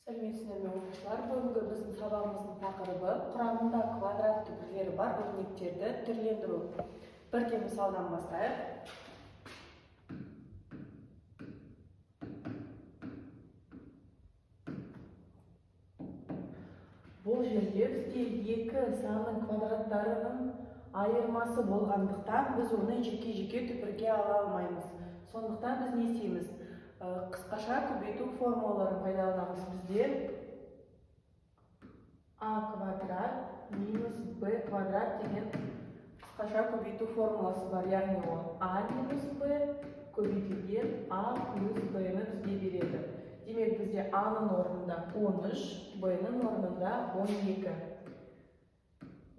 Сәлеметсіздер ме оқушылар? Бүгінгі біздің сабағымыздың тақырыбы құрамында квадрат түрлері бар өрнектерді түрлендіру. Бірде мысалдан бастайық. Бұл жерде бізде екі санның квадраттарының айырмасы болғандықтан біз оны жеке-жеке түбірге ала алмаймыз. Сондықтан біз не істейміз? Қысқаша көбейту формулаларын пайдаланамыз. Бізде а квадрат минус б квадрат деген қысқаша көбейту формуласы бар. Яғни ол а минус б көбейтілген а плюс б-ні бізге береді. Демек бізде а-ның орнында 13, б-ның орнында 12.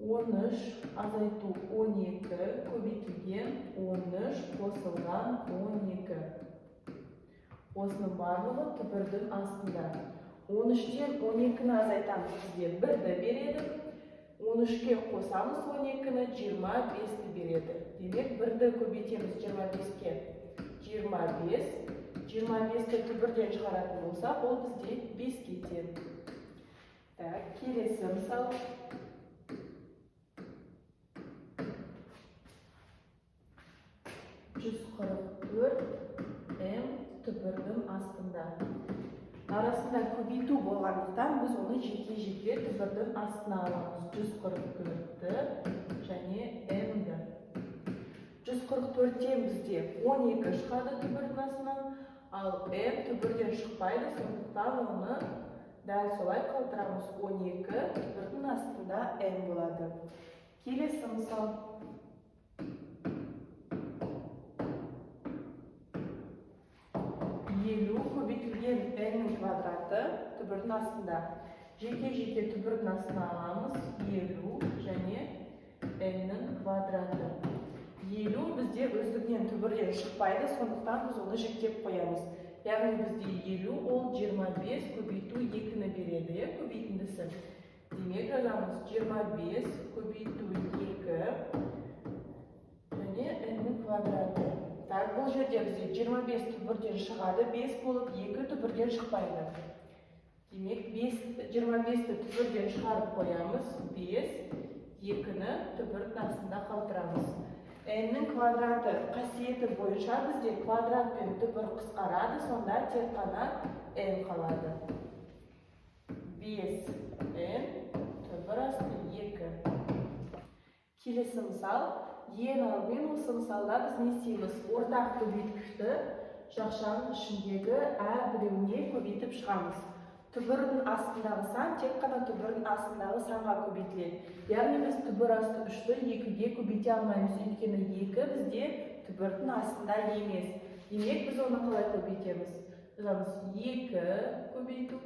13 азайту 12 көбейтілген 13 қосылған 12. Осының барлығы түбірдің астында. 13-тен 12-ні азайтамыз, бізге 1-ді береді. 13-ке қосамыз 12-ні 25-ті береді. Демек 1-ді көбейтеміз 25-ке. 25. 25-ті түбірден шығаратын болсақ, ол бізде 5-ке тең. Келесі мысал. Түбірдің астында. Арасында көбейту болғандықтан біз оны жеке-жеке түбірдің астына аламыз. 144-ті және m-ді. 144-тен бізде 12 шығады түбірдің астынан, ал m түбірден шықпайды, сондықтан оны дәл солай қалдырамыз. 12 түбірдің астында m болады. Келесі мысал. 50 көбейтілген n-ның квадраты түбірдің астында. Жеке-жеке түбірдің астына аламыз. 50 және n-ның квадраты. 50 бізде өздігінен түбірден шықпайды, сондықтан біз оны жіктеп қоямыз. Яғни бізде 50 ол 25 көбейту 2-ні береді, көбейтіндісі. Демек жазамыз 25 көбейту 2 және n-ның квадраты. Бұл жерде бізде 25 түбірден шығады, 5 болып 2 түбірден шықпайды. Демек 25-ті түбірден шығарып қоямыз, 5, 2-ні түбірдің астында қалдырамыз. n-ның квадраты қасиеті бойынша бізде квадрат пен түбір қысқарады, сонда тек қана n қалады. 5n түбір асты 2. Келесі мысал. Ең алдымен осы мысалда біз не істейміз? Ортақ көбейткішті жақшаның ішіндегі ә біреуіне көбейтіп шығамыз. Түбірдің астындағы сан тек қана түбірдің астындағы санға көбейтіледі. Яғни біз түбір асты 3-ті 2-ге көбейте алмаймыз, өйткені 2 бізде түбірдің астында емес. Демек біз оны қалай көбейтеміз? Жазамыз 2 көбейту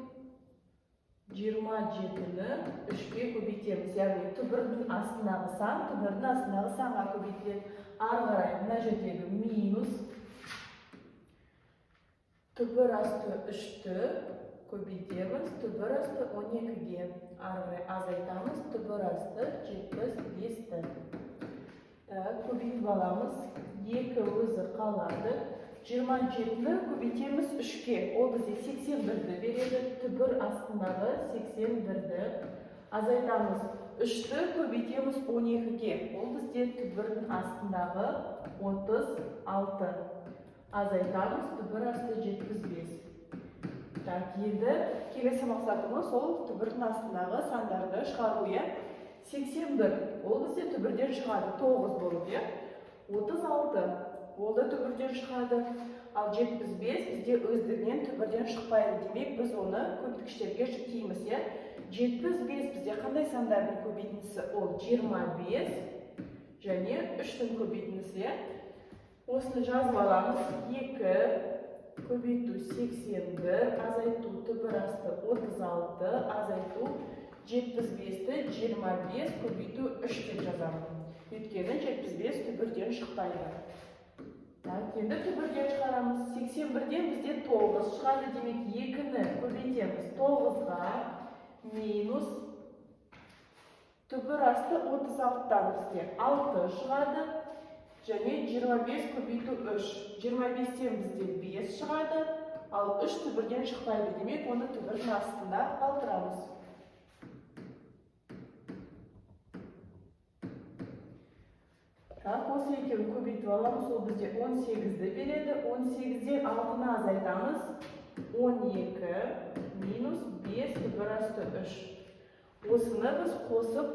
27-ні 3-ке көбейтеміз. Яғни түбірдің астындағы сан түбірдің астындағы санға көбейтіледі. Ары қарай мына жердегі минус түбір асты 3-ті көбейтеміз, түбір асты 12-ге. Ары қарай азайтамыз, түбір асты 75-ті. Көбейтіп аламыз. 2 өзі қалады. 27-ні көбейтеміз 3-ке. Ол бізде 81-ді береді. Түбір астындағы 81-ді. Азайтамыз. 3-ті көбейтеміз 12-ге. Ол бізде түбірдің астындағы 36. Азайтамыз. Түбір асты 75. Енді келесі мақсатымыз ол түбірдің астындағы сандарды шығару. 81. Ол бізде түбірден шығады 9 болып. 36. Ол да түбірден шығады. Ал 75 бізде өздігінен түбірден шықпайды. Демек біз оны көбейткіштерге жүктейміз. 75 бізде қандай сандардың көбейтіндісі? Ол 25 және 3-дің көбейтіндісі. Осыны жазып аламыз. 2 көбейту 81, азайту түбір асты 36, азайту 75-ті 25 көбейту 3 деп жазамын. Өйткені 75 түбірден шықпайды. Енді түбірден шығарамыз. 81-ден бізде 9 шығады. Демек 2-ні көбейтеміз 9-ға минус түбір асты 36-дан бізде 6 шығады. Және 25 көбейту 3. 25-тен бізде 5 шығады. ал 3 түбірден шықпайды. Демек, оны түбірдің астында қалдырамыз. Осы екеуін көбейтіп аламыз, ол бізде 18-ді береді. 18-ден 6-ны азайтамыз. 12 минус 5 түбір асты 3. Осыны біз қосып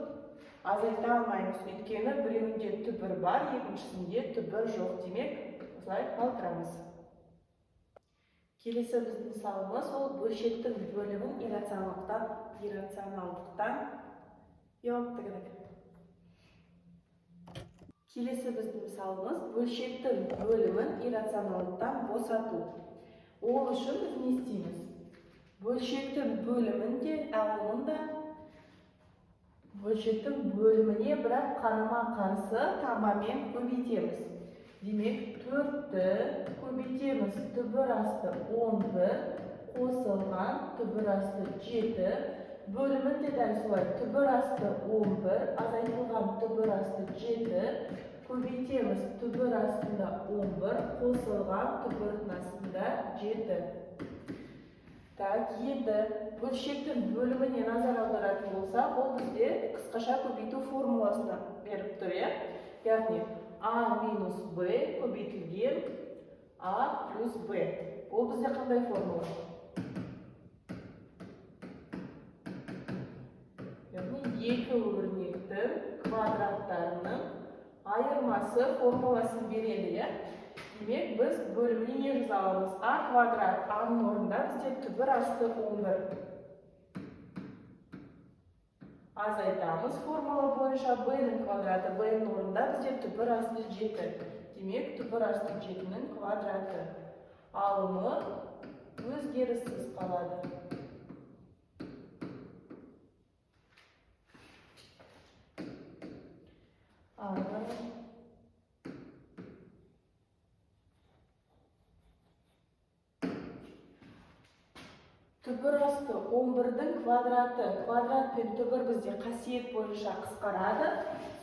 азайта алмаймыз. Өйткені біреуінде түбір бар, екіншісінде түбір жоқ. Демек, осылай қалдырамыз. Келесі біздің мысалымыз ол бөлшектің бөлімін иррационалдықтан Келесі біздің мысалымыз бөлшектің бөлімін иррационалдықтан босату. Ол үшін біз не істейміз? Бөлшектің бөлімінде алымында бөлшектің бөліміне бірақ қарама-қарсы тамамен көбейтеміз. Демек, 4-ті көбейтеміз. Түбір асты 11 қосылған түбір асты 7. Бөлімінде дәл солай түбір асты 11 азайтылған түбір асты 7. Көбейтеміз. Түбір астында 11 қосылған түбірдің астында 7. Енді бөлшектің бөліміне назар аударатын болсақ, ол бізде қысқаша көбейту формуласына беріп тұр. Яғни А минус Б көбейтілген А плюс Б. Ол бізде қандай формула? Яғни екі өрнектің квадраттарының айырмасы формуласын береді. Демек, біз бөліміне не жаза аламыз? А квадрат Аның орнында бізде түбір асты 11. Азайтамыз формула бойынша Б-ның квадраты Б-ның орнында бізде түбір асты 7. Демек, түбір асты 7-ның квадраты. Алымы өзгеріссіз қалады. Түбір асты 11-дің квадраты. Квадрат пен түбір бізде қасиет бойынша қысқарады.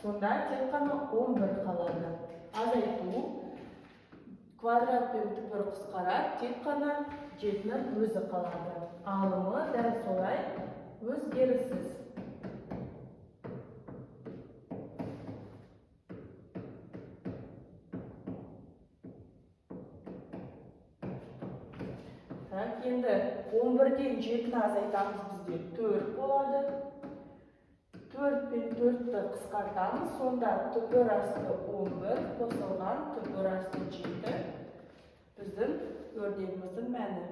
Сонда тек қана 11 қалады. Азайту. Квадрат пен түбір қысқарады. Тек қана 7-ның өзі қалады. Алымы дәл солай өзгеріссіз. Енді 11-ден 7-ні азайтамыз, бізде 4 болады. 4 пен 4-ті қысқартамыз, сонда түбір асты 11 қосылған түбір асты 7 біздің өрнегіміздің мәні.